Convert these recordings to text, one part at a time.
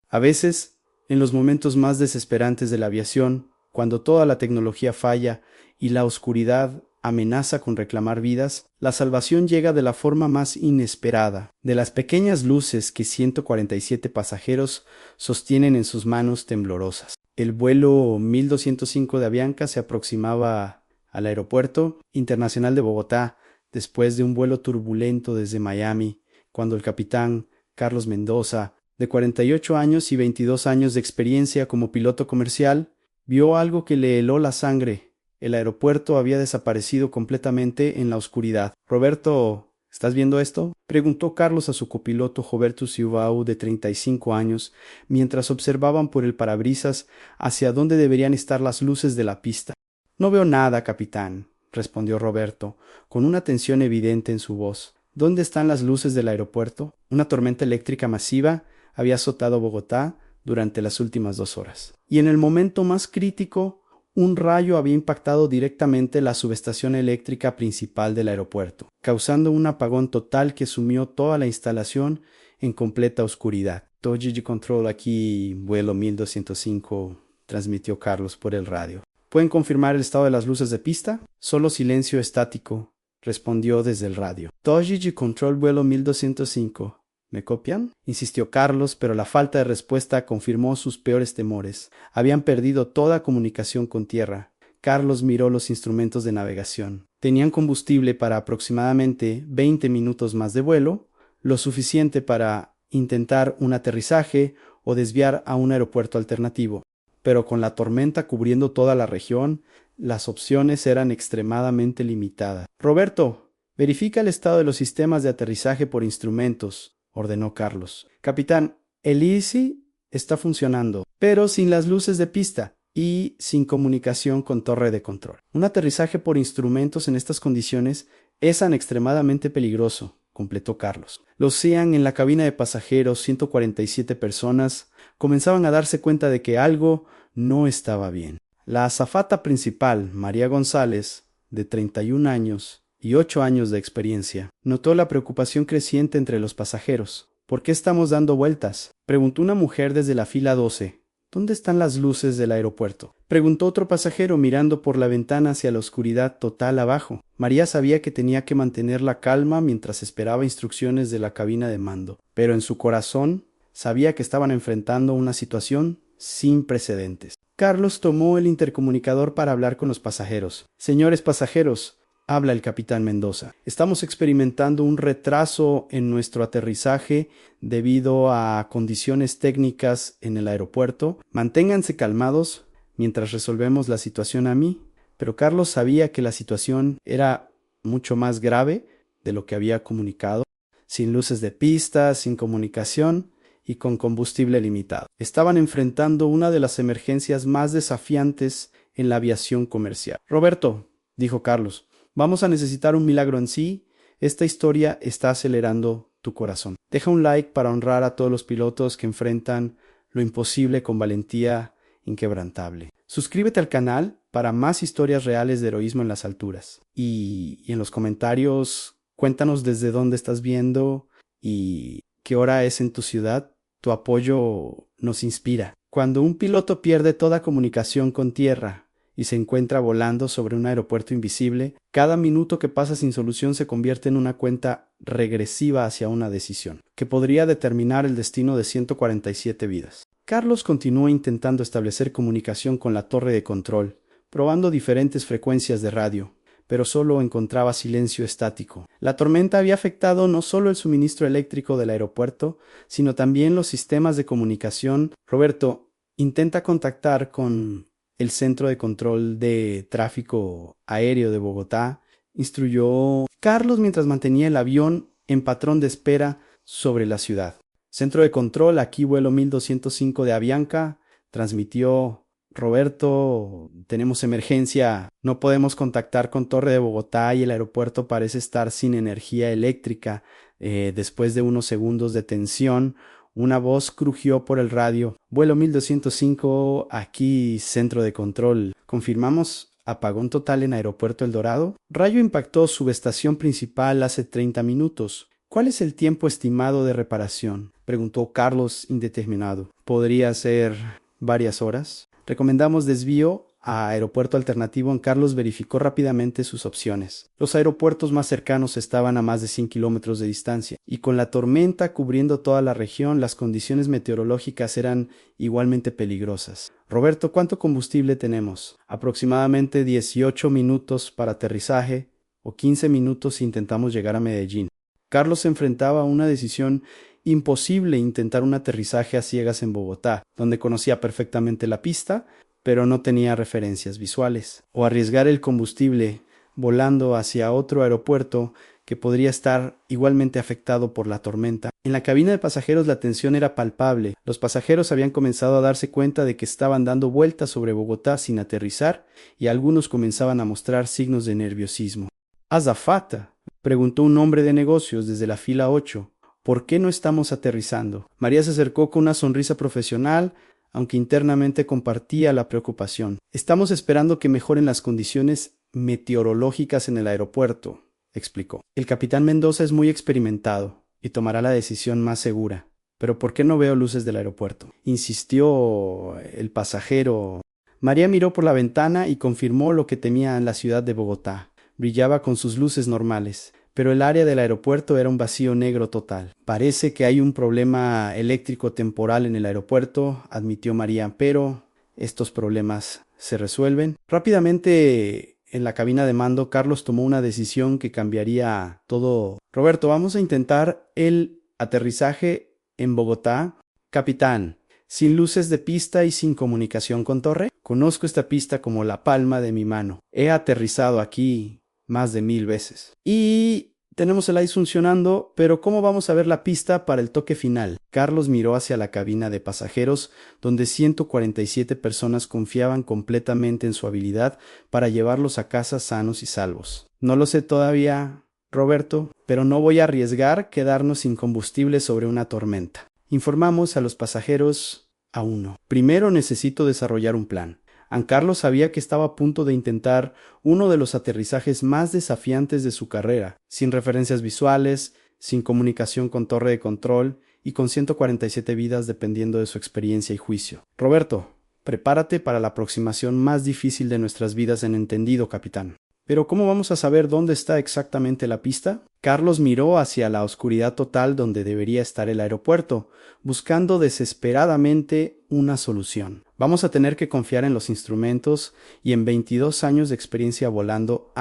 A veces, en los momentos más desesperantes de la aviación, cuando toda la tecnología falla y la oscuridad amenaza con reclamar vidas, la salvación llega de la forma más inesperada, de las pequeñas luces que 147 pasajeros sostienen en sus manos temblorosas. El vuelo 1205 de Avianca se aproximaba al Aeropuerto Internacional de Bogotá después de un vuelo turbulento desde Miami, cuando el capitán Carlos Mendoza, de 48 años y 22 años de experiencia como piloto comercial, vio algo que le heló la sangre. El aeropuerto había desaparecido completamente en la oscuridad. «Roberto, ¿estás viendo esto?», preguntó Carlos a su copiloto Roberto Silvao, de 35 años, mientras observaban por el parabrisas hacia dónde deberían estar las luces de la pista. «No veo nada, capitán», respondió Roberto, con una tensión evidente en su voz. «¿Dónde están las luces del aeropuerto?». Una tormenta eléctrica masiva había azotado Bogotá durante las últimas 2 horas. Y en el momento más crítico, un rayo había impactado directamente la subestación eléctrica principal del aeropuerto, causando un apagón total que sumió toda la instalación en completa oscuridad. «Torre Control aquí, vuelo 1205», transmitió Carlos por el radio. «¿Pueden confirmar el estado de las luces de pista?». «Solo silencio estático», respondió desde el radio. «Torre Control, vuelo 1205. ¿Me copian?», insistió Carlos, pero la falta de respuesta confirmó sus peores temores. Habían perdido toda comunicación con tierra. Carlos miró los instrumentos de navegación. Tenían combustible para aproximadamente 20 minutos más de vuelo, lo suficiente para intentar un aterrizaje o desviar a un aeropuerto alternativo. Pero con la tormenta cubriendo toda la región, las opciones eran extremadamente limitadas. «Roberto, verifica el estado de los sistemas de aterrizaje por instrumentos», ordenó Carlos. «Capitán, el Easy está funcionando, pero sin las luces de pista y sin comunicación con torre de control. Un aterrizaje por instrumentos en estas condiciones es tan extremadamente peligroso», completó Carlos. Los Sean en la cabina de pasajeros, 147 personas, comenzaban a darse cuenta de que algo no estaba bien. La azafata principal, María González, de 31 años y 8 años de experiencia, notó la preocupación creciente entre los pasajeros. «¿Por qué estamos dando vueltas?», preguntó una mujer desde la fila 12. «¿Dónde están las luces del aeropuerto?», preguntó otro pasajero mirando por la ventana hacia la oscuridad total abajo. María sabía que tenía que mantener la calma mientras esperaba instrucciones de la cabina de mando, pero en su corazón sabía que estaban enfrentando una situación sin precedentes. Carlos tomó el intercomunicador para hablar con los pasajeros. «Señores pasajeros», habla el capitán Mendoza, «estamos experimentando un retraso en nuestro aterrizaje debido a condiciones técnicas en el aeropuerto. Manténganse calmados mientras resolvemos la situación a mí». Pero Carlos sabía que la situación era mucho más grave de lo que había comunicado. Sin luces de pista, sin comunicación y con combustible limitado. Estaban enfrentando una de las emergencias más desafiantes en la aviación comercial. «Roberto», dijo Carlos, «vamos a necesitar un milagro en sí. Esta historia está acelerando tu corazón. Deja un like para honrar a todos los pilotos que enfrentan lo imposible con valentía inquebrantable. Suscríbete al canal para más historias reales de heroísmo en las alturas. Y en los comentarios, cuéntanos desde dónde estás viendo y qué hora es en tu ciudad. Tu apoyo nos inspira. Cuando un piloto pierde toda comunicación con tierra y se encuentra volando sobre un aeropuerto invisible, cada minuto que pasa sin solución se convierte en una cuenta regresiva hacia una decisión, que podría determinar el destino de 147 vidas. Carlos continuó intentando establecer comunicación con la torre de control, probando diferentes frecuencias de radio, pero solo encontraba silencio estático. La tormenta había afectado no solo el suministro eléctrico del aeropuerto, sino también los sistemas de comunicación. «Roberto, intenta contactar con el Centro de Control de Tráfico Aéreo de Bogotá», instruyó Carlos mientras mantenía el avión en patrón de espera sobre la ciudad. «Centro de Control, aquí vuelo 1205 de Avianca», transmitió «Roberto, tenemos emergencia. No podemos contactar con Torre de Bogotá y el aeropuerto parece estar sin energía eléctrica». Después de unos segundos de tensión, una voz crujió por el radio. «Vuelo 1205, aquí Centro de Control. Confirmamos apagón total en Aeropuerto El Dorado. Rayo impactó subestación principal hace 30 minutos. ¿Cuál es el tiempo estimado de reparación?», preguntó Carlos indeterminado. Podría ser varias horas. Recomendamos desvío a aeropuerto alternativo. En Carlos verificó rápidamente sus opciones. Los aeropuertos más cercanos estaban a más de 100 kilómetros de distancia, y con la tormenta cubriendo toda la región, las condiciones meteorológicas eran igualmente peligrosas. Roberto, ¿cuánto combustible tenemos? Aproximadamente 18 minutos para aterrizaje o 15 minutos si intentamos llegar a Medellín. Carlos se enfrentaba a una decisión imposible: intentar un aterrizaje a ciegas en Bogotá, donde conocía perfectamente la pista, pero no tenía referencias visuales, o arriesgar el combustible volando hacia otro aeropuerto que podría estar igualmente afectado por la tormenta. En la cabina de pasajeros la tensión era palpable. Los pasajeros habían comenzado a darse cuenta de que estaban dando vueltas sobre Bogotá sin aterrizar, y algunos comenzaban a mostrar signos de nerviosismo. «Azafata», preguntó un hombre de negocios desde la fila 8. «¿Por qué no estamos aterrizando?». María se acercó con una sonrisa profesional, aunque internamente compartía la preocupación. «Estamos esperando que mejoren las condiciones meteorológicas en el aeropuerto», explicó. «El capitán Mendoza es muy experimentado y tomará la decisión más segura. Pero ¿por qué no veo luces del aeropuerto?», insistió el pasajero. María miró por la ventana y confirmó lo que temía en la ciudad de Bogotá. Brillaba con sus luces normales, pero el área del aeropuerto era un vacío negro total. «Parece que hay un problema eléctrico temporal en el aeropuerto», admitió María, «pero estos problemas se resuelven». Rápidamente, en la cabina de mando, Carlos tomó una decisión que cambiaría todo. «Roberto, vamos a intentar el aterrizaje en Bogotá». «Capitán, sin luces de pista y sin comunicación con torre. Conozco esta pista como la palma de mi mano. He aterrizado aquí más de 1000 veces. Y tenemos el ICE funcionando, pero ¿cómo vamos a ver la pista para el toque final?». Carlos miró hacia la cabina de pasajeros, donde 147 personas confiaban completamente en su habilidad para llevarlos a casa sanos y salvos. «No lo sé todavía, Roberto, pero no voy a arriesgar quedarnos sin combustible sobre una tormenta. Informamos a los pasajeros a uno. Primero necesito desarrollar un plan». Carlos sabía que estaba a punto de intentar uno de los aterrizajes más desafiantes de su carrera, sin referencias visuales, sin comunicación con torre de control y con 147 vidas dependiendo de su experiencia y juicio. «Roberto, prepárate para la aproximación más difícil de nuestras vidas en entendido, capitán». «¿Pero cómo vamos a saber dónde está exactamente la pista?». Carlos miró hacia la oscuridad total donde debería estar el aeropuerto, buscando desesperadamente una solución. «Vamos a tener que confiar en los instrumentos y en 22 años de experiencia volando,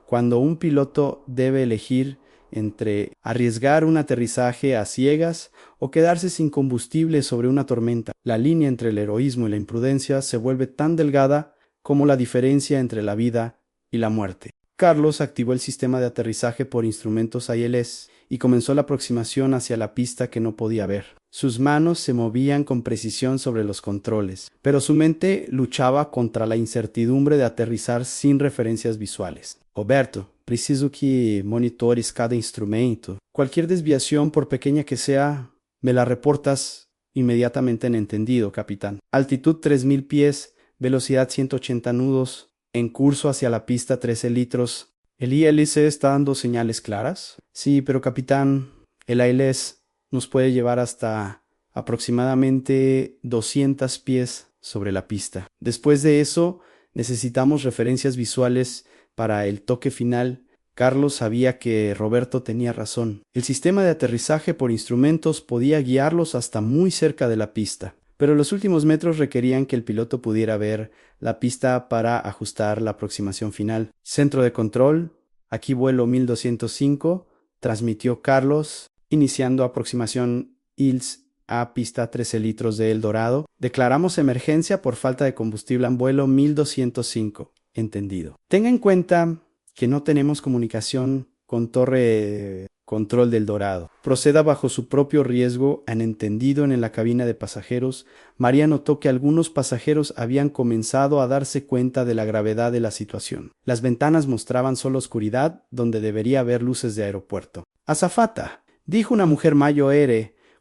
cuando un piloto debe elegir entre arriesgar un aterrizaje a ciegas o quedarse sin combustible sobre una tormenta. La línea entre el heroísmo y la imprudencia se vuelve tan delgada como la diferencia entre la vida y la muerte». Carlos activó el sistema de aterrizaje por instrumentos ILS y comenzó la aproximación hacia la pista que no podía ver. Sus manos se movían con precisión sobre los controles, pero su mente luchaba contra la incertidumbre de aterrizar sin referencias visuales. «Roberto, preciso que monitores cada instrumento. Cualquier desviación, por pequeña que sea, me la reportas inmediatamente en entendido, capitán». «Altitud 3000 pies, velocidad 180 nudos, en curso hacia la pista 13 litros. ¿El ILS está dando señales claras?». «Sí, pero capitán, el ILS nos puede llevar hasta aproximadamente 200 pies sobre la pista. Después de eso, necesitamos referencias visuales para el toque final». Carlos sabía que Roberto tenía razón. El sistema de aterrizaje por instrumentos podía guiarlos hasta muy cerca de la pista, pero los últimos metros requerían que el piloto pudiera ver la pista para ajustar la aproximación final. «Centro de control, aquí vuelo 1205, transmitió Carlos, iniciando aproximación ILS a pista 13 litros de El Dorado. Declaramos emergencia por falta de combustible en vuelo 1205. Entendido. Tenga en cuenta que no tenemos comunicación con torre control del Dorado. Proceda bajo su propio riesgo». En entendido, en la cabina de pasajeros, María notó que algunos pasajeros habían comenzado a darse cuenta de la gravedad de la situación. Las ventanas mostraban solo oscuridad donde debería haber luces de aeropuerto. «Azafata», dijo una mujer mayor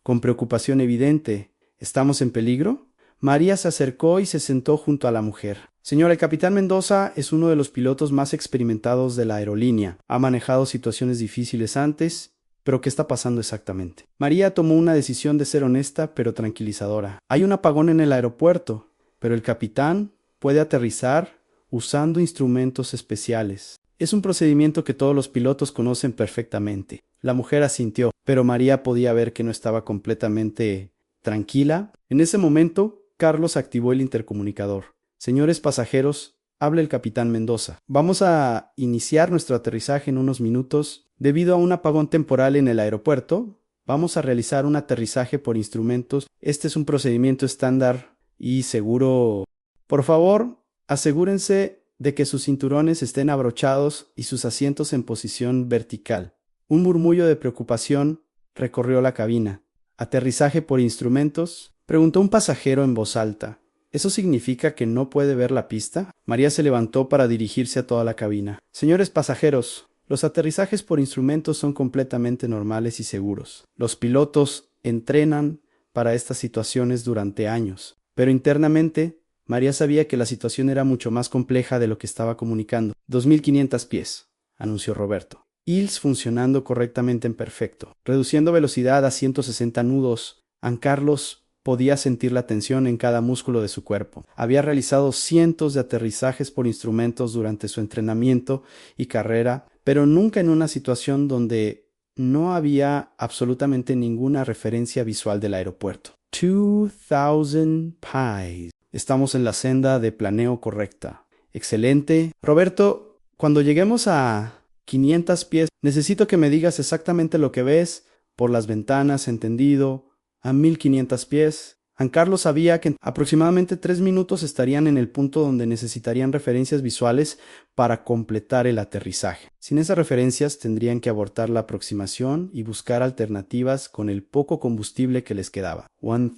con preocupación evidente, «¿estamos en peligro?». María se acercó y se sentó junto a la mujer. «Señora, el capitán Mendoza es uno de los pilotos más experimentados de la aerolínea. Ha manejado situaciones difíciles antes ¿Pero qué está pasando exactamente? María tomó una decisión de ser honesta pero tranquilizadora. Hay un apagón en el aeropuerto, pero el capitán puede aterrizar usando instrumentos especiales. Es un procedimiento que todos los pilotos conocen perfectamente. La mujer asintió, pero María podía ver que no estaba completamente tranquila. En ese momento, Carlos activó el intercomunicador. Señores pasajeros, habla el capitán Mendoza. Vamos a iniciar nuestro aterrizaje en unos minutos. Debido a un apagón temporal en el aeropuerto, vamos a realizar un aterrizaje por instrumentos. Este es un procedimiento estándar y seguro. Por favor, asegúrense de que sus cinturones estén abrochados y sus asientos en posición vertical. Un murmullo de preocupación recorrió la cabina. ¿Aterrizaje por instrumentos?, preguntó un pasajero en voz alta. ¿Eso significa que no puede ver la pista? María se levantó para dirigirse a toda la cabina. Señores pasajeros, los aterrizajes por instrumentos son completamente normales y seguros. Los pilotos entrenan para estas situaciones durante años, pero internamente María sabía que la situación era mucho más compleja de lo que estaba comunicando. 2500 pies, anunció Roberto. ILS funcionando correctamente en perfecto. Reduciendo velocidad a 160 nudos, Carlos podía sentir la tensión en cada músculo de su cuerpo. Había realizado cientos de aterrizajes por instrumentos durante su entrenamiento y carrera, pero nunca en una situación donde no había absolutamente ninguna referencia visual del aeropuerto. 2000 pies. Estamos en la senda de planeo correcta. Excelente. Roberto, cuando lleguemos a 500 pies, necesito que me digas exactamente lo que ves por las ventanas, entendido. A 1500 pies. Carlos sabía que en aproximadamente 3 minutos estarían en el punto donde necesitarían referencias visuales para completar el aterrizaje. Sin esas referencias tendrían que abortar la aproximación y buscar alternativas con el poco combustible que les quedaba. 1000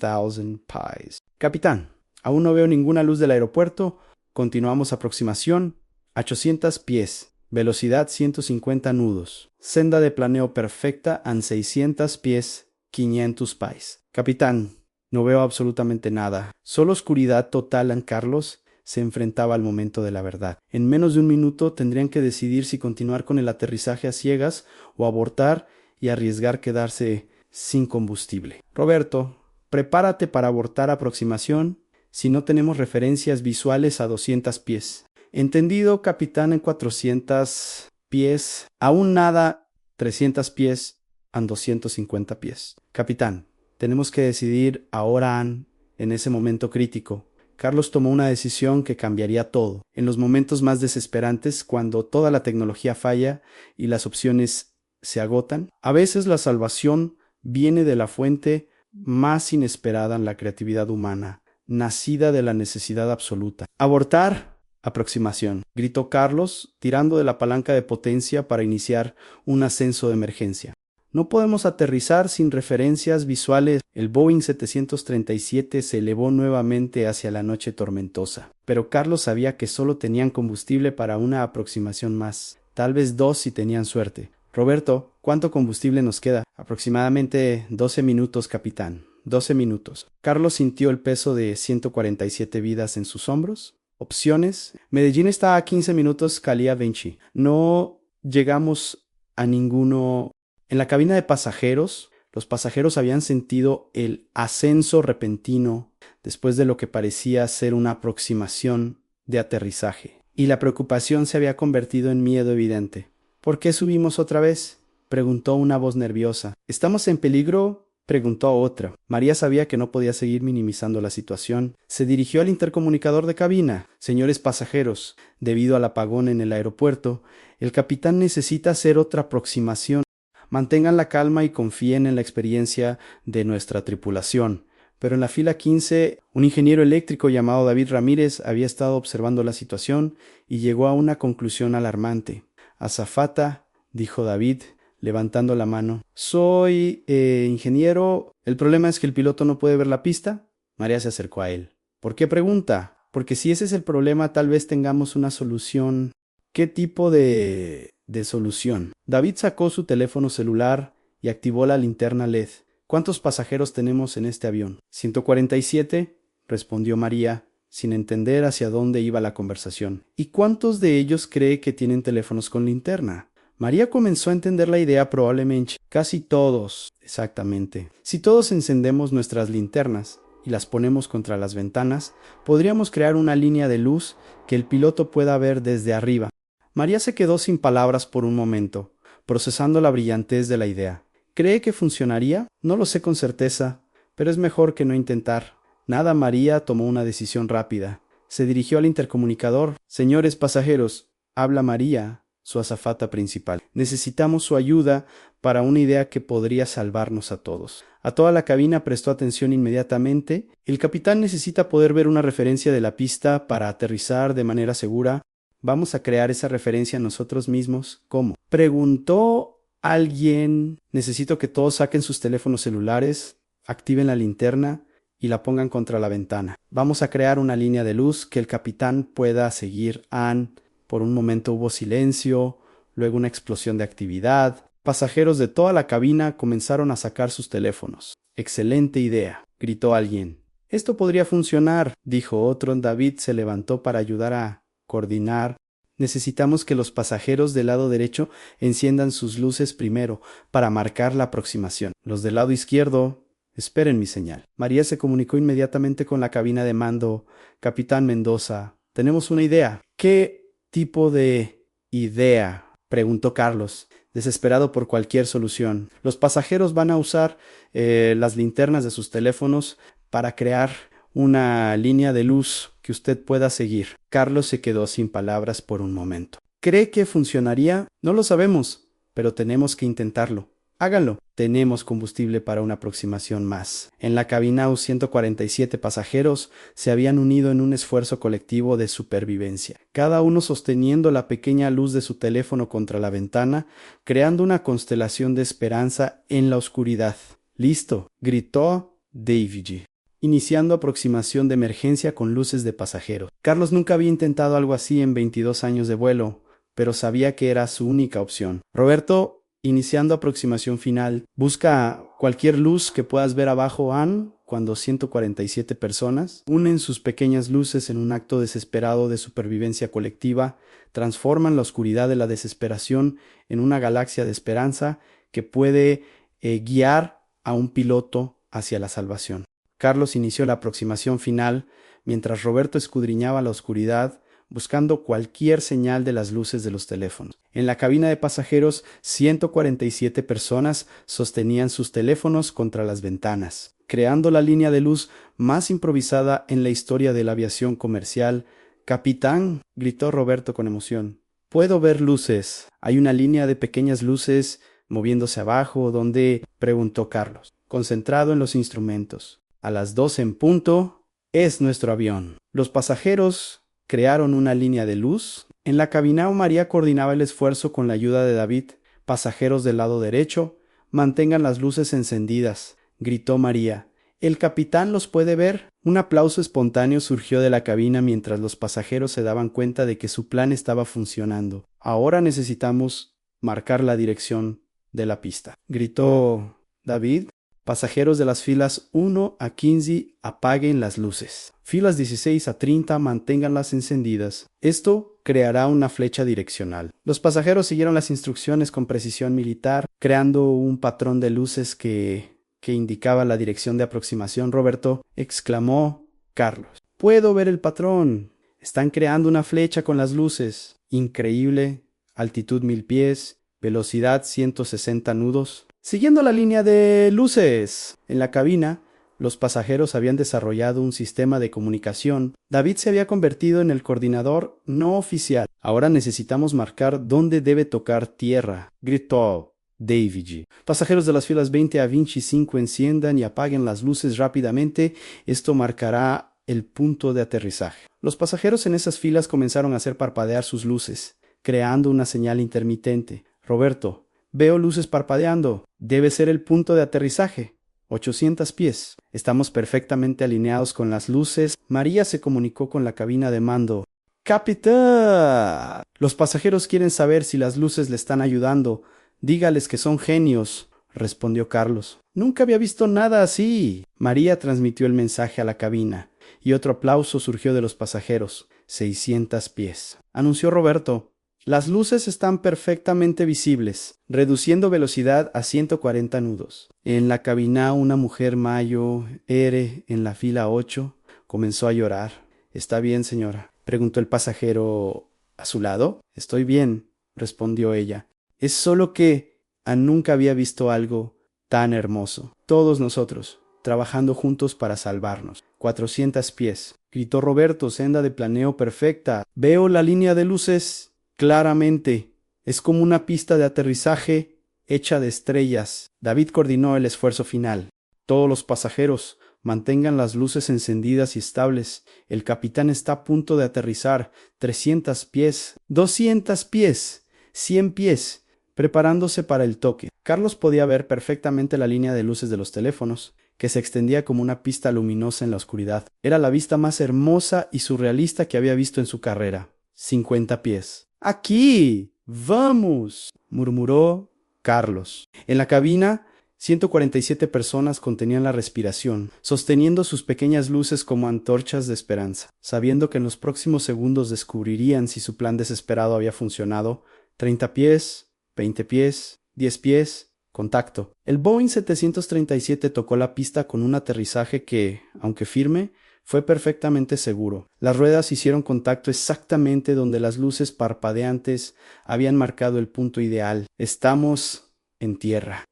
pies. Capitán, aún no veo ninguna luz del aeropuerto. Continuamos aproximación. 800 pies. Velocidad 150 nudos. Senda de planeo perfecta a 600 pies. 500 pies. Capitán, no veo absolutamente nada. Solo oscuridad total. Carlos se enfrentaba al momento de la verdad. En menos de un minuto tendrían que decidir si continuar con el aterrizaje a ciegas o abortar y arriesgar quedarse sin combustible. Roberto, prepárate para abortar aproximación si no tenemos referencias visuales a 200 pies. Entendido, capitán. En 400 pies. Aún nada. 300 pies. A 250 pies. Capitán, tenemos que decidir ahora, en ese momento crítico. Carlos tomó una decisión que cambiaría todo. En los momentos más desesperantes, cuando toda la tecnología falla y las opciones se agotan, a veces la salvación viene de la fuente más inesperada en la creatividad humana, nacida de la necesidad absoluta. Abortar. Aproximación, gritó Carlos, tirando de la palanca de potencia para iniciar un ascenso de emergencia. No podemos aterrizar sin referencias visuales. El Boeing 737 se elevó nuevamente hacia la noche tormentosa, pero Carlos sabía que solo tenían combustible para una aproximación más, tal vez 2 si tenían suerte. Roberto, ¿cuánto combustible nos queda? Aproximadamente 12 minutos, capitán. 12 minutos. Carlos sintió el peso de 147 vidas en sus hombros. Opciones. Medellín está a 15 minutos, Cali a 20. No llegamos a ninguno. En la cabina de pasajeros, los pasajeros habían sentido el ascenso repentino después de lo que parecía ser una aproximación de aterrizaje, y la preocupación se había convertido en miedo evidente. ¿Por qué subimos otra vez?, preguntó una voz nerviosa. ¿Estamos en peligro?, preguntó otra. María sabía que no podía seguir minimizando la situación. Se dirigió al intercomunicador de cabina. Señores pasajeros, debido al apagón en el aeropuerto, el capitán necesita hacer otra aproximación. Mantengan la calma y confíen en la experiencia de nuestra tripulación. Pero en la fila 15, un ingeniero eléctrico llamado David Ramírez había estado observando la situación y llegó a una conclusión alarmante. «Azafata», dijo David, levantando la mano. «Soy ingeniero. El problema es que el piloto no puede ver la pista». María se acercó a él. «¿Por qué pregunta? Porque si ese es el problema, tal vez tengamos una solución». «¿Qué tipo de solución?». David sacó su teléfono celular y activó la linterna LED. «¿Cuántos pasajeros tenemos en este avión?». 147, respondió María, sin entender hacia dónde iba la conversación. «¿Y cuántos de ellos cree que tienen teléfonos con linterna?». María comenzó a entender la idea probablemente. Casi todos, exactamente. Si todos encendemos nuestras linternas y las ponemos contra las ventanas, podríamos crear una línea de luz que el piloto pueda ver desde arriba. María se quedó sin palabras por un momento, procesando la brillantez de la idea. ¿Cree que funcionaría? No lo sé con certeza, pero es mejor que no intentar. Nada, María tomó una decisión rápida. Se dirigió al intercomunicador. Señores pasajeros, habla María, su azafata principal. Necesitamos su ayuda para una idea que podría salvarnos a todos. A toda la cabina prestó atención inmediatamente. El capitán necesita poder ver una referencia de la pista para aterrizar de manera segura. ¿Vamos a crear esa referencia nosotros mismos? ¿Cómo? Preguntó alguien. Necesito que todos saquen sus teléfonos celulares, activen la linterna y la pongan contra la ventana. Vamos a crear una línea de luz que el capitán pueda seguir. Por un momento hubo silencio, luego una explosión de actividad. Pasajeros de toda la cabina comenzaron a sacar sus teléfonos. «Excelente idea», gritó alguien. «Esto podría funcionar», dijo otro. David se levantó para ayudar a coordinar. «Necesitamos que los pasajeros del lado derecho enciendan sus luces primero para marcar la aproximación. Los del lado izquierdo esperen mi señal». María se comunicó inmediatamente con la cabina de mando. «Capitán Mendoza, tenemos una idea». «¿Qué tipo de idea?», preguntó Carlos, desesperado por cualquier solución. «Los pasajeros van a usar las linternas de sus teléfonos para crear una línea de luz que usted pueda seguir». Carlos se quedó sin palabras por un momento. «¿Cree que funcionaría? No lo sabemos, pero tenemos que intentarlo». «Háganlo». «Tenemos combustible para una aproximación más». En la cabina, 147 pasajeros se habían unido en un esfuerzo colectivo de supervivencia, cada uno sosteniendo la pequeña luz de su teléfono contra la ventana, creando una constelación de esperanza en la oscuridad. «Listo», gritó David, iniciando aproximación de emergencia con luces de pasajeros. Carlos nunca había intentado algo así en 22 años de vuelo, pero sabía que era su única opción. «Roberto, iniciando aproximación final. Busca cualquier luz que puedas ver abajo, cuando 147 personas unen sus pequeñas luces en un acto desesperado de supervivencia colectiva, transforman la oscuridad de la desesperación en una galaxia de esperanza que puede guiar a un piloto hacia la salvación». Carlos inició la aproximación final mientras Roberto escudriñaba la oscuridad, buscando cualquier señal de las luces de los teléfonos. En la cabina de pasajeros, 147 personas sostenían sus teléfonos contra las ventanas, creando la línea de luz más improvisada en la historia de la aviación comercial. «Capitán», gritó Roberto con emoción, «puedo ver luces». «Hay una línea de pequeñas luces moviéndose abajo». «¿Dónde?», preguntó Carlos, concentrado en los instrumentos. «A las 12 en punto, es nuestro avión». Los pasajeros crearon una línea de luz. En la cabina, María coordinaba el esfuerzo con la ayuda de David. «Pasajeros del lado derecho, mantengan las luces encendidas», gritó María. «¿El capitán los puede ver?». Un aplauso espontáneo surgió de la cabina mientras los pasajeros se daban cuenta de que su plan estaba funcionando. «Ahora necesitamos marcar la dirección de la pista», gritó David. «Pasajeros de las filas 1 a 15, apaguen las luces. Filas 16 a 30, manténganlas encendidas. Esto creará una flecha direccional». Los pasajeros siguieron las instrucciones con precisión militar, creando un patrón de luces que indicaba la dirección de aproximación. «Roberto», exclamó Carlos, «puedo ver el patrón. Están creando una flecha con las luces. Increíble. Altitud 1000 pies, velocidad 160 nudos. Siguiendo la línea de luces». En la cabina, los pasajeros habían desarrollado un sistema de comunicación. David se había convertido en el coordinador no oficial. «Ahora necesitamos marcar dónde debe tocar tierra», gritó David. «Pasajeros de las filas 20 a 25, enciendan y apaguen las luces rápidamente. Esto marcará el punto de aterrizaje». Los pasajeros en esas filas comenzaron a hacer parpadear sus luces, creando una señal intermitente. «Roberto, veo luces parpadeando. Debe ser el punto de aterrizaje. 800 pies. Estamos perfectamente alineados con las luces». María se comunicó con la cabina de mando. «Capitán, los pasajeros quieren saber si las luces le están ayudando. Dígales que son genios», respondió Carlos. «Nunca había visto nada así». María transmitió el mensaje a la cabina, y otro aplauso surgió de los pasajeros. «600 pies», anunció Roberto. Las luces están perfectamente visibles, reduciendo velocidad a 140 nudos. En la cabina una mujer mayo, en la fila 8, comenzó a llorar. ¿Está bien, señora?, preguntó el pasajero a su lado. Estoy bien, respondió ella. Es solo que nunca había visto algo tan hermoso. Todos nosotros, trabajando juntos para salvarnos. 400 pies, gritó Roberto, senda de planeo perfecta. Veo la línea de luces claramente. Es como una pista de aterrizaje hecha de estrellas. David coordinó el esfuerzo final. Todos los pasajeros, mantengan las luces encendidas y estables. El capitán está a punto de aterrizar. 300 pies, 200 pies, 100 pies, preparándose para el toque. Carlos podía ver perfectamente la línea de luces de los teléfonos, que se extendía como una pista luminosa en la oscuridad. Era la vista más hermosa y surrealista que había visto en su carrera. 50 pies. ¡Aquí! ¡Vamos!, murmuró Carlos. En la cabina, 147 personas contenían la respiración, sosteniendo sus pequeñas luces como antorchas de esperanza, sabiendo que en los próximos segundos descubrirían si su plan desesperado había funcionado. 30 pies, 20 pies, 10 pies, contacto. El Boeing 737 tocó la pista con un aterrizaje que, aunque firme, fue perfectamente seguro. Las ruedas hicieron contacto exactamente donde las luces parpadeantes habían marcado el punto ideal. Estamos en tierra.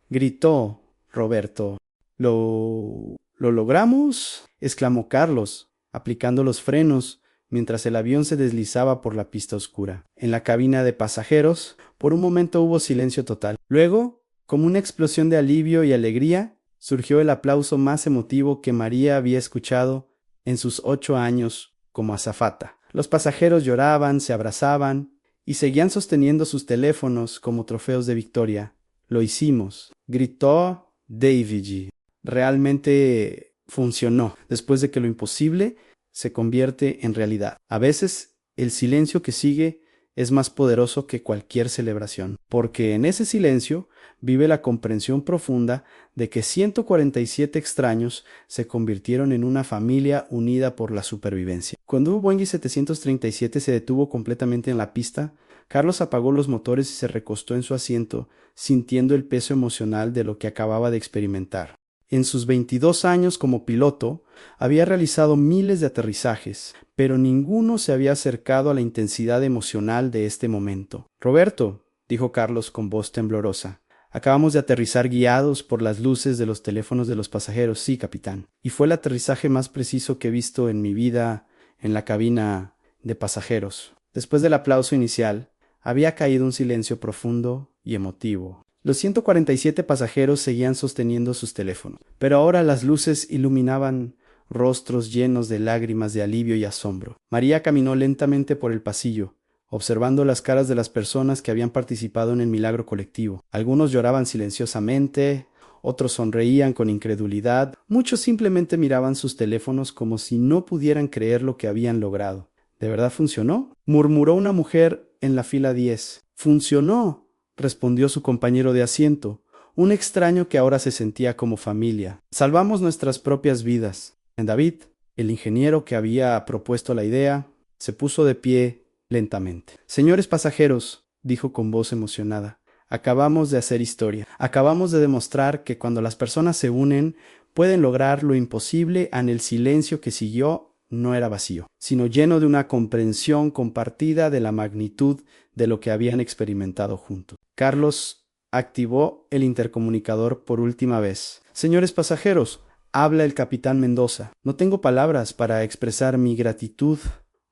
Gritó Roberto. ¿Lo logramos?, exclamó Carlos, aplicando los frenos mientras el avión se deslizaba por la pista oscura. En la cabina de pasajeros, por un momento hubo silencio total. Luego, como una explosión de alivio y alegría, surgió el aplauso más emotivo que María había escuchado en sus 8 años como azafata. Los pasajeros lloraban, se abrazaban y seguían sosteniendo sus teléfonos como trofeos de victoria. Lo hicimos, gritó David. Realmente funcionó, después de que lo imposible se convierte en realidad. A veces, el silencio que sigue es más poderoso que cualquier celebración, porque en ese silencio vive la comprensión profunda de que 147 extraños se convirtieron en una familia unida por la supervivencia. Cuando un Boeing 737 se detuvo completamente en la pista, Carlos apagó los motores y se recostó en su asiento, sintiendo el peso emocional de lo que acababa de experimentar. En sus 22 años como piloto, había realizado miles de aterrizajes, pero ninguno se había acercado a la intensidad emocional de este momento. «Roberto», dijo Carlos con voz temblorosa, «acabamos de aterrizar guiados por las luces de los teléfonos de los pasajeros». «Sí, capitán. Y fue el aterrizaje más preciso que he visto en mi vida en la cabina de pasajeros». Después del aplauso inicial, había caído un silencio profundo y emotivo. Los 147 pasajeros seguían sosteniendo sus teléfonos, pero ahora las luces iluminaban rostros llenos de lágrimas de alivio y asombro. María caminó lentamente por el pasillo, observando las caras de las personas que habían participado en el milagro colectivo. Algunos lloraban silenciosamente, otros sonreían con incredulidad, muchos simplemente miraban sus teléfonos como si no pudieran creer lo que habían logrado. ¿De verdad funcionó?, murmuró una mujer en la fila 10. «Funcionó», respondió su compañero de asiento, un extraño que ahora se sentía como familia. «Salvamos nuestras propias vidas». David, el ingeniero que había propuesto la idea, se puso de pie lentamente. «Señores pasajeros», dijo con voz emocionada, «acabamos de hacer historia. Acabamos de demostrar que cuando las personas se unen, pueden lograr lo imposible. En el silencio que siguió no era vacío, sino lleno de una comprensión compartida de la magnitud de lo que habían experimentado juntos». Carlos activó el intercomunicador por última vez. «Señores pasajeros», habla el capitán Mendoza, «no tengo palabras para expresar mi gratitud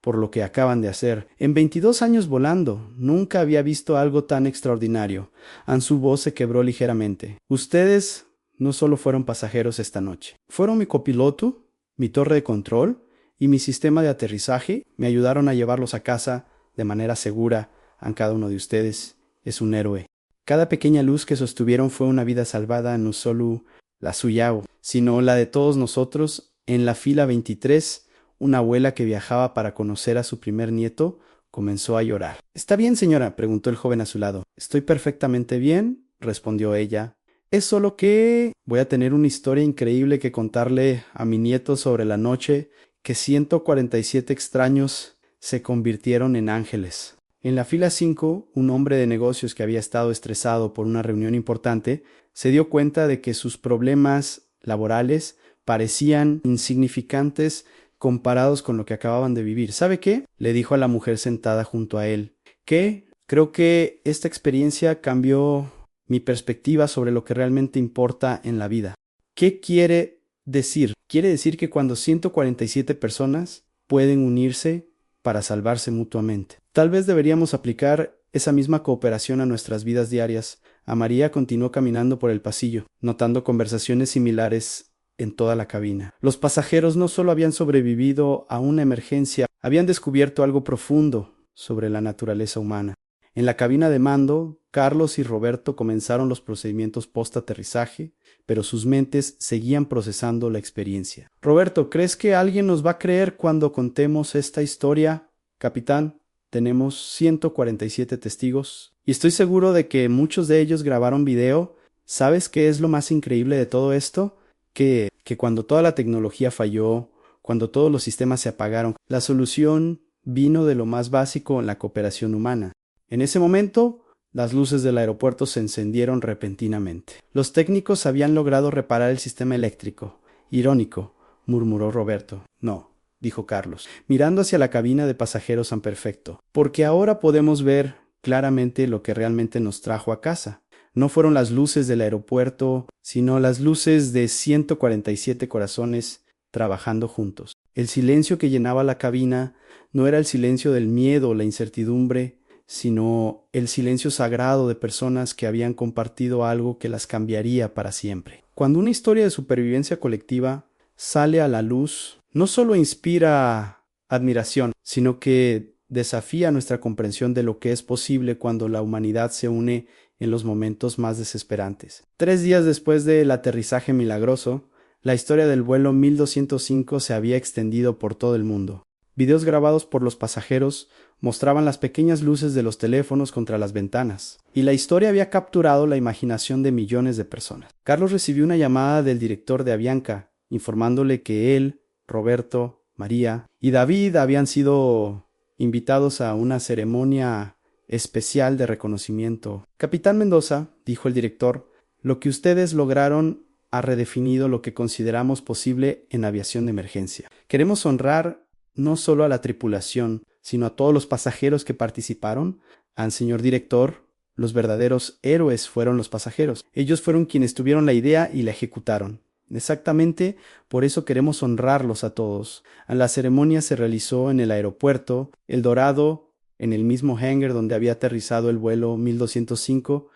por lo que acaban de hacer. En 22 años volando, nunca había visto algo tan extraordinario». Su voz se quebró ligeramente. «Ustedes no solo fueron pasajeros esta noche. Fueron mi copiloto, mi torre de control y mi sistema de aterrizaje. Me ayudaron a llevarlos a casa de manera segura. A cada uno de ustedes es un héroe. Cada pequeña luz que sostuvieron fue una vida salvada, no solo la suya, sino la de todos nosotros». En la fila 23, una abuela que viajaba para conocer a su primer nieto comenzó a llorar. «¿Está bien, señora?», preguntó el joven a su lado. «Estoy perfectamente bien», respondió ella. «Es solo que voy a tener una historia increíble que contarle a mi nieto sobre la noche que 147 extraños se convirtieron en ángeles». En la fila 5, un hombre de negocios que había estado estresado por una reunión importante se dio cuenta de que sus problemas laborales parecían insignificantes comparados con lo que acababan de vivir. ¿Sabe qué? Le dijo a la mujer sentada junto a él. ¿Qué? Creo que esta experiencia cambió mi perspectiva sobre lo que realmente importa en la vida. ¿Qué quiere decir? Quiere decir que cuando 147 personas pueden unirse para salvarse mutuamente. Tal vez deberíamos aplicar esa misma cooperación a nuestras vidas diarias. A María continuó caminando por el pasillo, notando conversaciones similares en toda la cabina. Los pasajeros no solo habían sobrevivido a una emergencia, habían descubierto algo profundo sobre la naturaleza humana. En la cabina de mando, Carlos y Roberto comenzaron los procedimientos post-aterrizaje, pero sus mentes seguían procesando la experiencia. Roberto, ¿crees que alguien nos va a creer cuando contemos esta historia? Capitán, tenemos 147 testigos y estoy seguro de que muchos de ellos grabaron video. ¿Sabes qué es lo más increíble de todo esto? Que cuando toda la tecnología falló, cuando todos los sistemas se apagaron, la solución vino de lo más básico en la cooperación humana. En ese momento, las luces del aeropuerto se encendieron repentinamente. Los técnicos habían logrado reparar el sistema eléctrico. Irónico, murmuró Roberto. No, dijo Carlos, mirando hacia la cabina de pasajeros tan perfecto, porque ahora podemos ver claramente lo que realmente nos trajo a casa. No fueron las luces del aeropuerto, sino las luces de 147 corazones trabajando juntos. El silencio que llenaba la cabina no era el silencio del miedo o la incertidumbre, sino el silencio sagrado de personas que habían compartido algo que las cambiaría para siempre. Cuando una historia de supervivencia colectiva sale a la luz, no solo inspira admiración, sino que desafía nuestra comprensión de lo que es posible cuando la humanidad se une en los momentos más desesperantes. 3 días después del aterrizaje milagroso, la historia del vuelo 1205 se había extendido por todo el mundo. Videos grabados por los pasajeros mostraban las pequeñas luces de los teléfonos contra las ventanas, y la historia había capturado la imaginación de millones de personas. Carlos recibió una llamada del director de Avianca, informándole que él, Roberto, María y David habían sido invitados a una ceremonia especial de reconocimiento. Capitán Mendoza, dijo el director, lo que ustedes lograron ha redefinido lo que consideramos posible en aviación de emergencia. Queremos honrar no solo a la tripulación, sino a todos los pasajeros que participaron. Señor director, los verdaderos héroes fueron los pasajeros. Ellos fueron quienes tuvieron la idea y la ejecutaron. Exactamente por eso queremos honrarlos a todos. La ceremonia se realizó en el aeropuerto El Dorado, en el mismo hangar donde había aterrizado el vuelo 1205.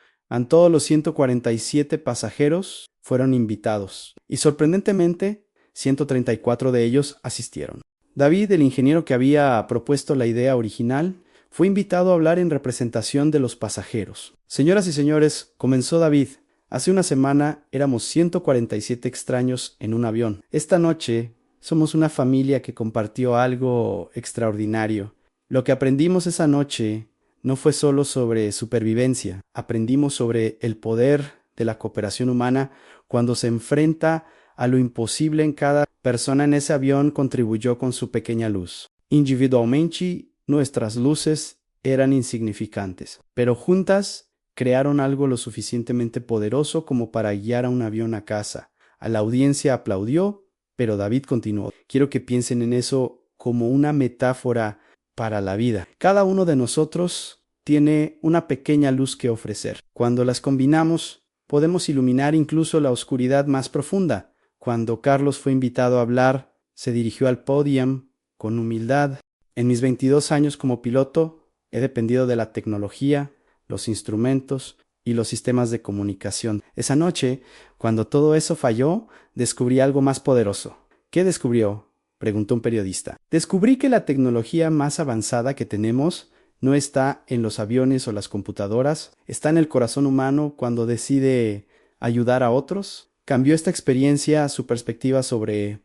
Todos los 147 pasajeros fueron invitados y sorprendentemente 134 de ellos asistieron. David, el ingeniero que había propuesto la idea original, fue invitado a hablar en representación de los pasajeros. Señoras y señores, comenzó David. Hace una semana éramos 147 extraños en un avión. Esta noche somos una familia que compartió algo extraordinario. Lo que aprendimos esa noche no fue solo sobre supervivencia. Aprendimos sobre el poder de la cooperación humana cuando se enfrenta a lo imposible. En cada persona en ese avión contribuyó con su pequeña luz. Individualmente, nuestras luces eran insignificantes, pero juntas crearon algo lo suficientemente poderoso como para guiar a un avión a casa. A la audiencia aplaudió, pero David continuó. Quiero que piensen en eso como una metáfora para la vida. Cada uno de nosotros tiene una pequeña luz que ofrecer. Cuando las combinamos, podemos iluminar incluso la oscuridad más profunda. Cuando Carlos fue invitado a hablar, se dirigió al podio con humildad. En mis 22 años como piloto, he dependido de la tecnología, los instrumentos y los sistemas de comunicación. Esa noche, cuando todo eso falló, descubrí algo más poderoso. ¿Qué descubrió?, preguntó un periodista. Descubrí que la tecnología más avanzada que tenemos no está en los aviones o las computadoras, está en el corazón humano cuando decide ayudar a otros. Cambió esta experiencia su perspectiva sobre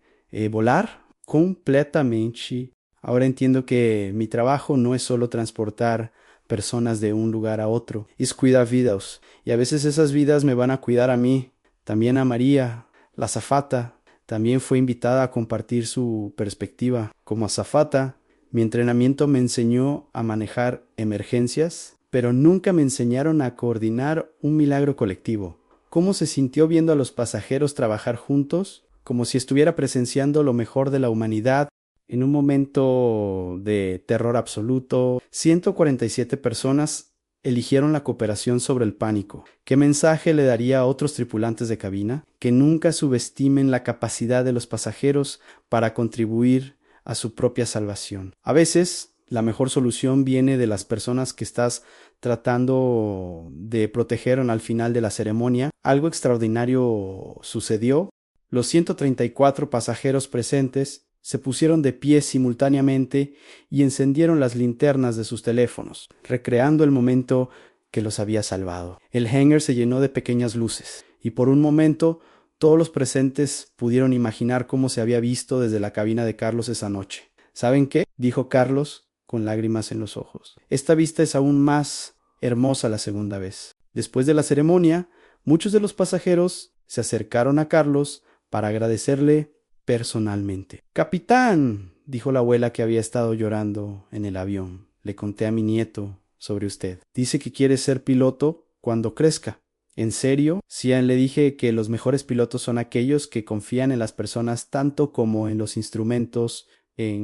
volar completamente. Ahora entiendo que mi trabajo no es solo transportar personas de un lugar a otro, es cuidar vidas. Y a veces esas vidas me van a cuidar a mí. También a María, la azafata, también fue invitada a compartir su perspectiva. Como azafata, Mi entrenamiento me enseñó a manejar emergencias, pero nunca me enseñaron a coordinar un milagro colectivo. ¿Cómo se sintió viendo a los pasajeros trabajar juntos? Como si estuviera presenciando lo mejor de la humanidad en un momento de terror absoluto. 147 personas eligieron la cooperación sobre el pánico. ¿Qué mensaje le daría a otros tripulantes de cabina? Que nunca subestimen la capacidad de los pasajeros para contribuir a su propia salvación. A veces, la mejor solución viene de las personas que estás tratando de proteger al final de la ceremonia. Algo extraordinario sucedió. Los 134 pasajeros presentes se pusieron de pie simultáneamente y encendieron las linternas de sus teléfonos, recreando el momento que los había salvado. El hangar se llenó de pequeñas luces, y por un momento todos los presentes pudieron imaginar cómo se había visto desde la cabina de Carlos esa noche. ¿Saben qué?, dijo Carlos con lágrimas en los ojos. Esta vista es aún más hermosa la segunda vez. Después de la ceremonia, muchos de los pasajeros se acercaron a Carlos para agradecerle personalmente. «Capitán», dijo la abuela que había estado llorando en el avión, «le conté a mi nieto sobre usted. Dice que quiere ser piloto cuando crezca». «¿En serio?» «Sí, le dije que los mejores pilotos son aquellos que confían en las personas tanto como en los instrumentos».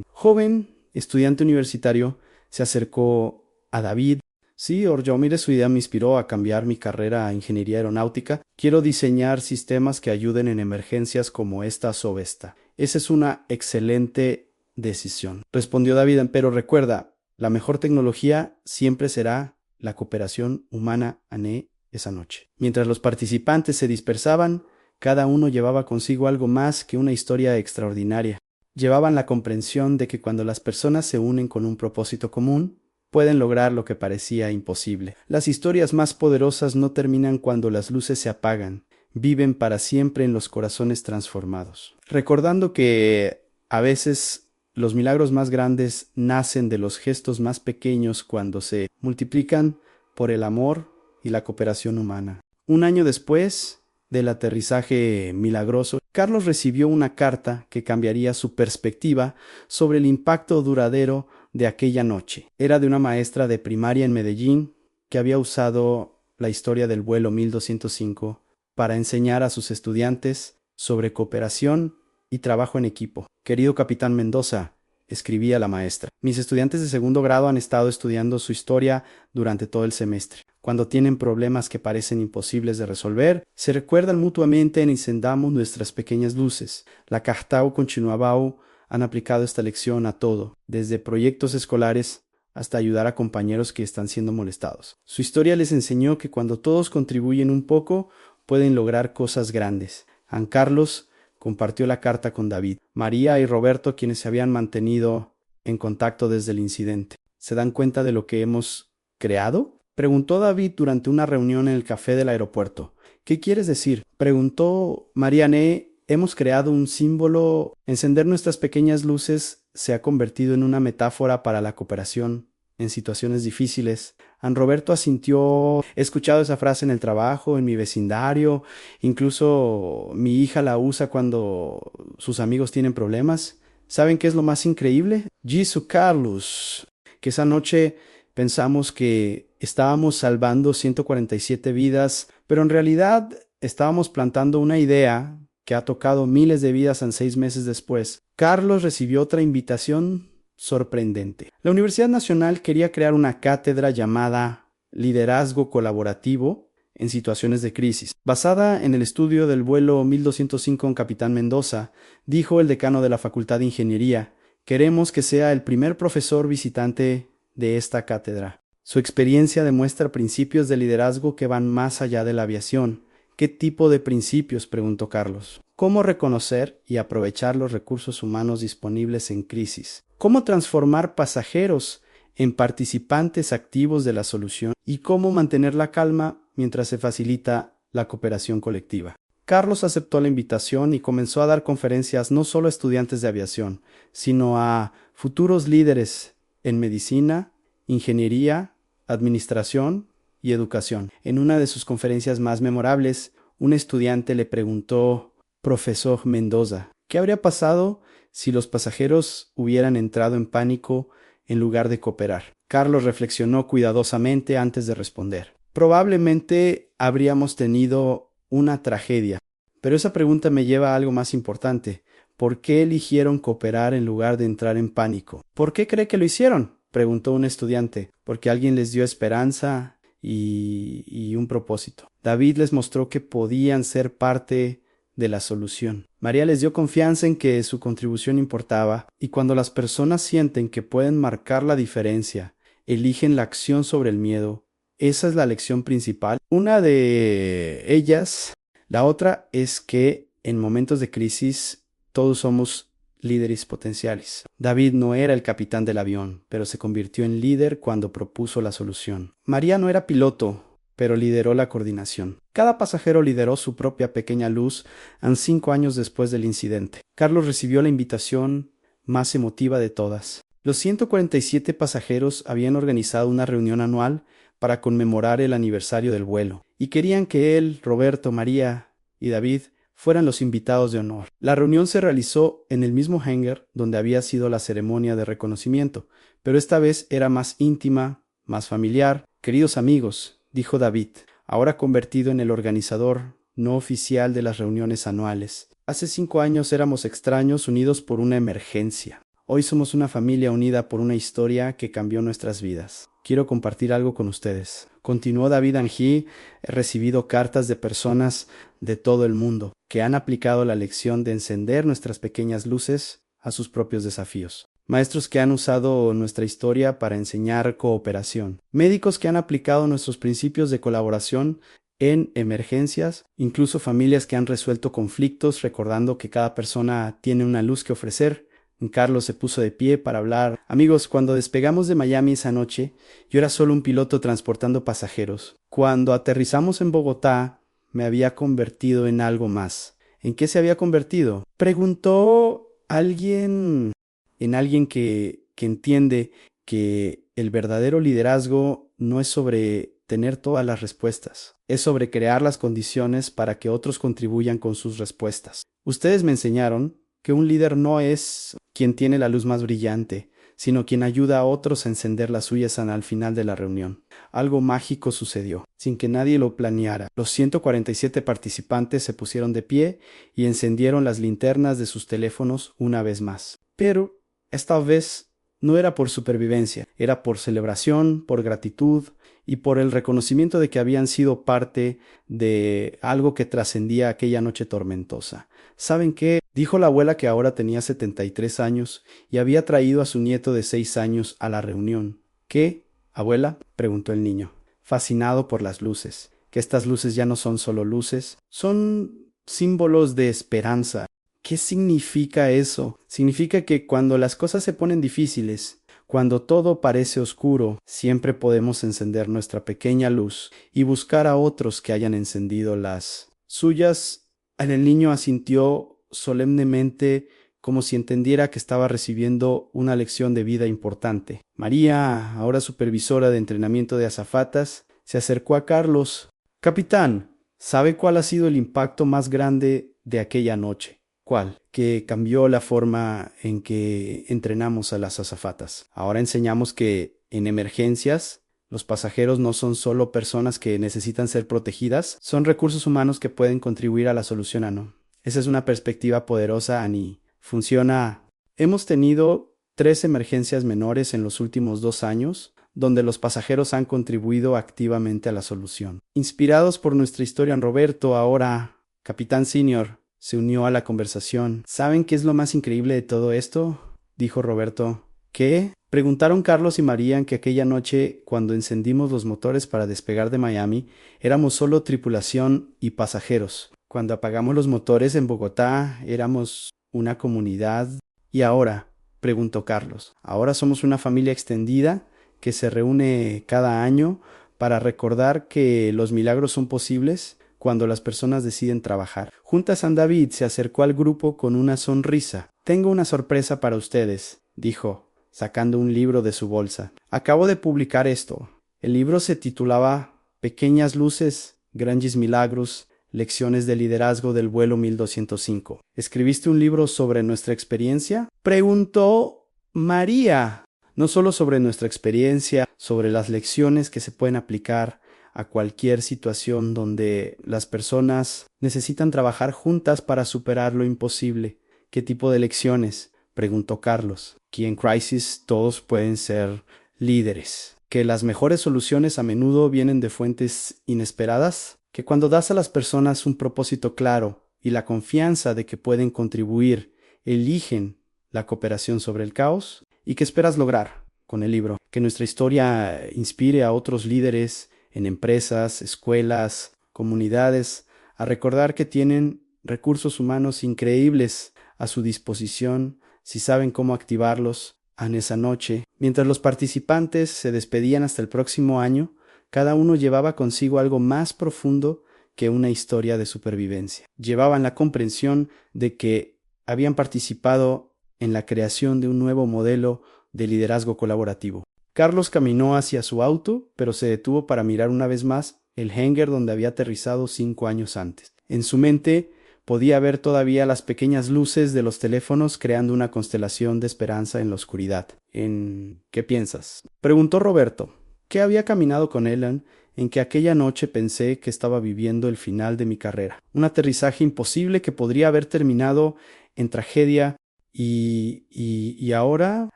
Joven estudiante universitario se acercó a David. «Sí, Orjo, mire, su idea me inspiró a cambiar mi carrera a ingeniería aeronáutica. Quiero diseñar sistemas que ayuden en emergencias como esta o esta». «Esa es una excelente decisión», respondió David, «pero recuerda, la mejor tecnología siempre será la cooperación humana». Ané esa noche. Mientras los participantes se dispersaban, cada uno llevaba consigo algo más que una historia extraordinaria. Llevaban la comprensión de que cuando las personas se unen con un propósito común, pueden lograr lo que parecía imposible. Las historias más poderosas no terminan cuando las luces se apagan, viven para siempre en los corazones transformados. Recordando que a veces los milagros más grandes nacen de los gestos más pequeños cuando se multiplican por el amor y la cooperación humana. Un año después del aterrizaje milagroso, Carlos recibió una carta que cambiaría su perspectiva sobre el impacto duradero de aquella noche. Era de una maestra de primaria en Medellín que había usado la historia del vuelo 1205 para enseñar a sus estudiantes sobre cooperación y trabajo en equipo. «Querido capitán Mendoza», escribía la maestra, «mis estudiantes de segundo grado han estado estudiando su historia durante todo el semestre. Cuando tienen problemas que parecen imposibles de resolver, se recuerdan mutuamente y encendamos nuestras pequeñas luces. La Cartao con Chinuabao han aplicado esta lección a todo, desde proyectos escolares hasta ayudar a compañeros que están siendo molestados. Su historia les enseñó que cuando todos contribuyen un poco, pueden lograr cosas grandes». Juan Carlos compartió la carta con David, María y Roberto, quienes se habían mantenido en contacto desde el incidente. «¿Se dan cuenta de lo que hemos creado?», preguntó David durante una reunión en el café del aeropuerto. «¿Qué quieres decir?», preguntó Marianne. «Hemos creado un símbolo. Encender nuestras pequeñas luces se ha convertido en una metáfora para la cooperación en situaciones difíciles». An Roberto asintió. «He escuchado esa frase en el trabajo, en mi vecindario. Incluso mi hija la usa cuando sus amigos tienen problemas. ¿Saben qué es lo más increíble? Jesu Carlos, que esa noche pensamos que estábamos salvando 147 vidas, pero en realidad estábamos plantando una idea que ha tocado miles de vidas en 6 meses después». Carlos recibió otra invitación sorprendente. La Universidad Nacional quería crear una cátedra llamada Liderazgo Colaborativo en Situaciones de Crisis. Basada en el estudio del vuelo 1205 con Capitán Mendoza, dijo el decano de la Facultad de Ingeniería, «Queremos que sea el primer profesor visitante de esta cátedra. Su experiencia demuestra principios de liderazgo que van más allá de la aviación». «¿Qué tipo de principios?», preguntó Carlos. «Cómo reconocer y aprovechar los recursos humanos disponibles en crisis. Cómo transformar pasajeros en participantes activos de la solución y cómo mantener la calma mientras se facilita la cooperación colectiva». Carlos aceptó la invitación y comenzó a dar conferencias no solo a estudiantes de aviación, sino a futuros líderes en medicina, ingeniería, administración y educación. En una de sus conferencias más memorables, un estudiante le preguntó: «Profesor Mendoza, ¿qué habría pasado si los pasajeros hubieran entrado en pánico en lugar de cooperar? Carlos reflexionó cuidadosamente antes de responder. Probablemente habríamos tenido una tragedia, pero esa pregunta me lleva a algo más importante. ¿Por qué eligieron cooperar en lugar de entrar en pánico? ¿Por qué cree que lo hicieron?, preguntó un estudiante. Porque alguien les dio esperanza y un propósito. David les mostró que podían ser parte de la solución. María les dio confianza en que su contribución importaba, y cuando las personas sienten que pueden marcar la diferencia, eligen la acción sobre el miedo. Esa es la lección principal. Una de ellas, la otra es que en momentos de crisis todos somos líderes potenciales. David no era el capitán del avión, pero se convirtió en líder cuando propuso la solución. María no era piloto, pero lideró la coordinación. Cada pasajero lideró su propia pequeña luz 5 años después del incidente. Carlos recibió la invitación más emotiva de todas. Los 147 pasajeros habían organizado una reunión anual para conmemorar el aniversario del vuelo, y querían que él, Roberto, María y David fueran los invitados de honor. La reunión se realizó en el mismo hangar donde había sido la ceremonia de reconocimiento, pero esta vez era más íntima, más familiar. Queridos amigos, dijo David, ahora convertido en el organizador no oficial de las reuniones anuales. Hace 5 años éramos extraños unidos por una emergencia. Hoy somos una familia unida por una historia que cambió nuestras vidas. Quiero compartir algo con ustedes. Continuó David Anjí. He recibido cartas de personas de todo el mundo que han aplicado la lección de encender nuestras pequeñas luces a sus propios desafíos. Maestros que han usado nuestra historia para enseñar cooperación. Médicos que han aplicado nuestros principios de colaboración en emergencias. Incluso familias que han resuelto conflictos recordando que cada persona tiene una luz que ofrecer. Carlos se puso de pie para hablar. Amigos, cuando despegamos de Miami esa noche, yo era solo un piloto transportando pasajeros. Cuando aterrizamos en Bogotá, me había convertido en algo más. ¿En qué se había convertido?, preguntó alguien. En alguien que entiende que el verdadero liderazgo no es sobre tener todas las respuestas, es sobre crear las condiciones para que otros contribuyan con sus respuestas. Ustedes me enseñaron que un líder no es quien tiene la luz más brillante, sino quien ayuda a otros a encender las suyas al final de la reunión. Algo mágico sucedió, sin que nadie lo planeara. Los 147 participantes se pusieron de pie y encendieron las linternas de sus teléfonos una vez más. Pero esta vez no era por supervivencia, era por celebración, por gratitud y por el reconocimiento de que habían sido parte de algo que trascendía aquella noche tormentosa. ¿Saben qué?, dijo la abuela, que ahora tenía 73 años y había traído a su nieto de 6 años a la reunión. ¿Qué, abuela?, preguntó el niño, fascinado por las luces. Que estas luces ya no son solo luces, son símbolos de esperanza. ¿Qué significa eso? Significa que cuando las cosas se ponen difíciles, cuando todo parece oscuro, siempre podemos encender nuestra pequeña luz y buscar a otros que hayan encendido las suyas. El niño asintió solemnemente, como si entendiera que estaba recibiendo una lección de vida importante. María, ahora supervisora de entrenamiento de azafatas, se acercó a Carlos. Capitán, ¿sabe cuál ha sido el impacto más grande de aquella noche? ¿Cuál? Que cambió la forma en que entrenamos a las azafatas. Ahora enseñamos que en emergencias los pasajeros no son solo personas que necesitan ser protegidas, son recursos humanos que pueden contribuir a la solución Esa es una perspectiva poderosa, Annie. Funciona. Hemos tenido 3 emergencias menores en los últimos 2 años, donde los pasajeros han contribuido activamente a la solución. Inspirados por nuestra historia, Roberto, ahora Capitán Senior, se unió a la conversación. ¿Saben qué es lo más increíble de todo esto?, dijo Roberto. ¿Qué?, preguntaron Carlos y María, que aquella noche, cuando encendimos los motores para despegar de Miami, éramos solo tripulación y pasajeros. Cuando apagamos los motores en Bogotá, éramos una comunidad. ¿Y ahora?, preguntó Carlos. Ahora somos una familia extendida que se reúne cada año para recordar que los milagros son posibles cuando las personas deciden trabajar. Junta San David se acercó al grupo con una sonrisa. Tengo una sorpresa para ustedes, dijo, sacando un libro de su bolsa. Acabo de publicar esto. El libro se titulaba Pequeñas luces, grandes milagros, Lecciones de liderazgo del vuelo 1205. ¿Escribiste un libro sobre nuestra experiencia?, preguntó María. No solo sobre nuestra experiencia, sobre las lecciones que se pueden aplicar a cualquier situación donde las personas necesitan trabajar juntas para superar lo imposible. ¿Qué tipo de lecciones?, preguntó Carlos. Aquí en Crisis todos pueden ser líderes. Que las mejores soluciones a menudo vienen de fuentes inesperadas. Que cuando das a las personas un propósito claro y la confianza de que pueden contribuir, eligen la cooperación sobre el caos. ¿Y qué esperas lograr con el libro? Que nuestra historia inspire a otros líderes en empresas, escuelas, comunidades, a recordar que tienen recursos humanos increíbles a su disposición si saben cómo activarlos en esa noche. Mientras los participantes se despedían hasta el próximo año, cada uno llevaba consigo algo más profundo que una historia de supervivencia. Llevaban la comprensión de que habían participado en la creación de un nuevo modelo de liderazgo colaborativo. Carlos caminó hacia su auto, pero se detuvo para mirar una vez más el hangar donde había aterrizado 5 años antes. En su mente podía ver todavía las pequeñas luces de los teléfonos creando una constelación de esperanza en la oscuridad. ¿En qué piensas?, preguntó Roberto, que había caminado con Ellen. En que aquella noche pensé que estaba viviendo el final de mi carrera. Un aterrizaje imposible que podría haber terminado en tragedia y ahora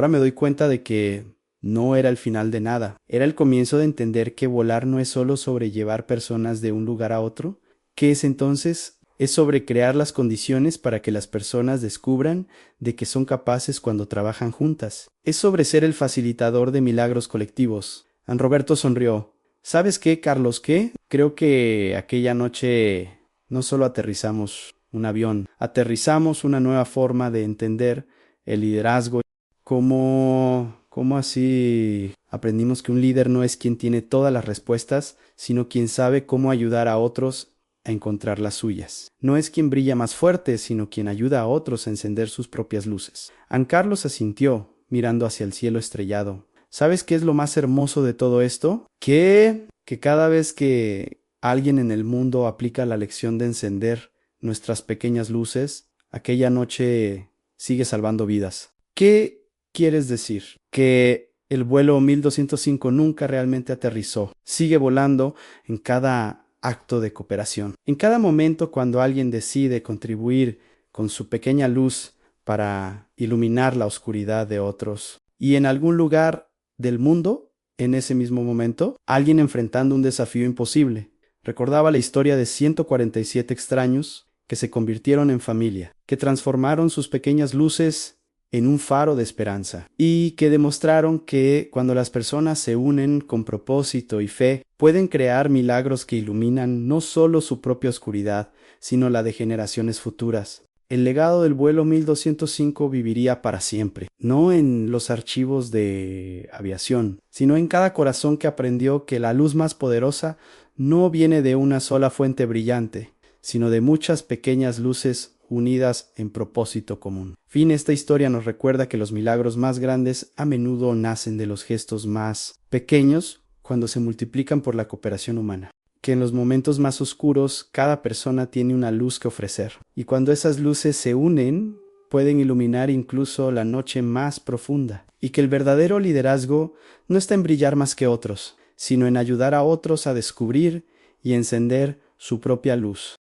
me doy cuenta de que no era el final de nada. Era el comienzo de entender que volar no es solo sobre llevar personas de un lugar a otro. ¿Qué es entonces? Es sobre crear las condiciones para que las personas descubran de que son capaces cuando trabajan juntas. Es sobre ser el facilitador de milagros colectivos. Roberto sonrió. ¿Sabes qué, Carlos? ¿Qué? Creo que aquella noche no solo aterrizamos un avión, aterrizamos una nueva forma de entender el liderazgo. ¿Cómo así aprendimos que un líder no es quien tiene todas las respuestas, sino quien sabe cómo ayudar a otros a encontrar las suyas? No es quien brilla más fuerte, sino quien ayuda a otros a encender sus propias luces. Carlos asintió, mirando hacia el cielo estrellado. ¿Sabes qué es lo más hermoso de todo esto? Que cada vez que alguien en el mundo aplica la lección de encender nuestras pequeñas luces, aquella noche sigue salvando vidas. ¿Qué quieres decir? Que el vuelo 1205 nunca realmente aterrizó. Sigue volando en cada acto de cooperación. En cada momento cuando alguien decide contribuir con su pequeña luz para iluminar la oscuridad de otros. Y en algún lugar del mundo, en ese mismo momento, alguien enfrentando un desafío imposible. Recordaba la historia de 147 extraños que se convirtieron en familia, que transformaron sus pequeñas luces en un faro de esperanza y que demostraron que cuando las personas se unen con propósito y fe, pueden crear milagros que iluminan no solo su propia oscuridad, sino la de generaciones futuras. El legado del vuelo 1205 viviría para siempre, no en los archivos de aviación, sino en cada corazón que aprendió que la luz más poderosa no viene de una sola fuente brillante, sino de muchas pequeñas luces unidas en propósito común. Esta historia nos recuerda que los milagros más grandes a menudo nacen de los gestos más pequeños cuando se multiplican por la cooperación humana. Que en los momentos más oscuros cada persona tiene una luz que ofrecer, y cuando esas luces se unen, pueden iluminar incluso la noche más profunda, y que el verdadero liderazgo no está en brillar más que otros, sino en ayudar a otros a descubrir y encender su propia luz.